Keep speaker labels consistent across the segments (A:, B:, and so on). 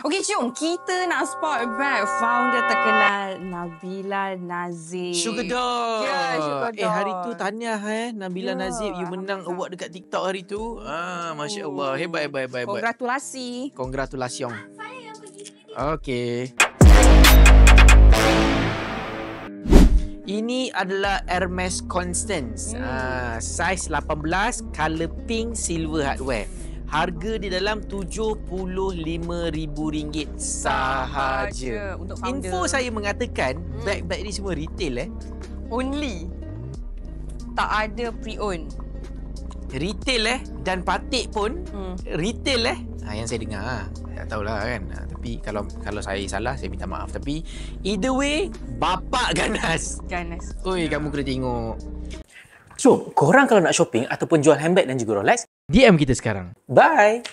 A: Okey, jom kita nak spot back founder terkenal Nabila Nazib.
B: Sugar Dog.
A: Ya, Sugar Dog.
B: Hari tu tahniah Nabila
A: Ya,
B: Nazib, you menang award dekat TikTok hari tu. Masya Allah, hebat.
A: Congratulasi.
B: Congratulations. Okey. Ini adalah Hermes Constance. Saiz 18, color pink, silver hardware. Harga di dalam RM75,000 sahaja.
A: Untuk founder.
B: Info saya mengatakan bag-bag ni semua retail
A: Only. Tak ada pre-own.
B: Retail dan patik pun retail yang saya dengar. Tak tahulah kan. Tapi kalau saya salah saya minta maaf. Tapi either way bapak ganas. Oi, kamu kena tengok.
C: So, korang kalau nak shopping ataupun jual handbag dan juga Rolex,
B: DM kita sekarang.
C: bye!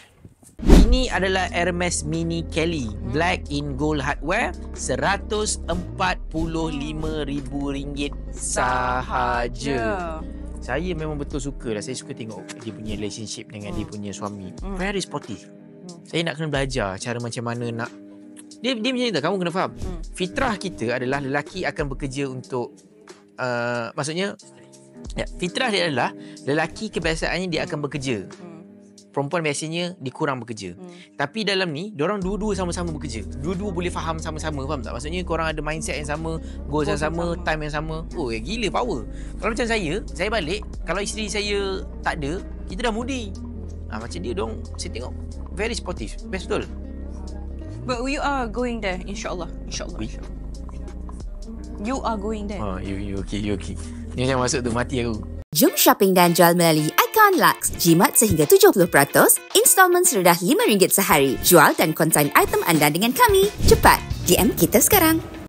B: Ini adalah Hermes Mini Kelly Black in Gold Hardware, RM145,000 sahaja. Saya memang betul suka lah. Saya suka tengok dia punya relationship dengan dia punya suami. Very sportive. Saya nak kena belajar cara macam mana nak dia macam ni tak, kamu kena faham. Fitrah kita adalah lelaki akan bekerja untuk maksudnya fitrah dia adalah lelaki kebiasaannya dia akan bekerja. Perempuan biasanya dia kurang bekerja. Tapi dalam ni, diorang dua-dua sama-sama bekerja. Dua-dua boleh faham sama-sama, faham tak? Maksudnya korang ada mindset yang sama, goals yang sama, time yang sama. Oh, gila power. Kalau macam saya balik, kalau isteri saya tak ada, kita dah mudi. Macam dia dong, saya tengok very sportive. Best betul.
A: But we are going there, insyaAllah. You are going there.
B: You okay. Ni macam masuk tu, mati aku.
D: Jom shopping dan jual melalui Icon Lux. Jimat sehingga 70%, installment serendah RM5 sehari. Jual dan consign item anda dengan kami. Cepat, DM kita sekarang.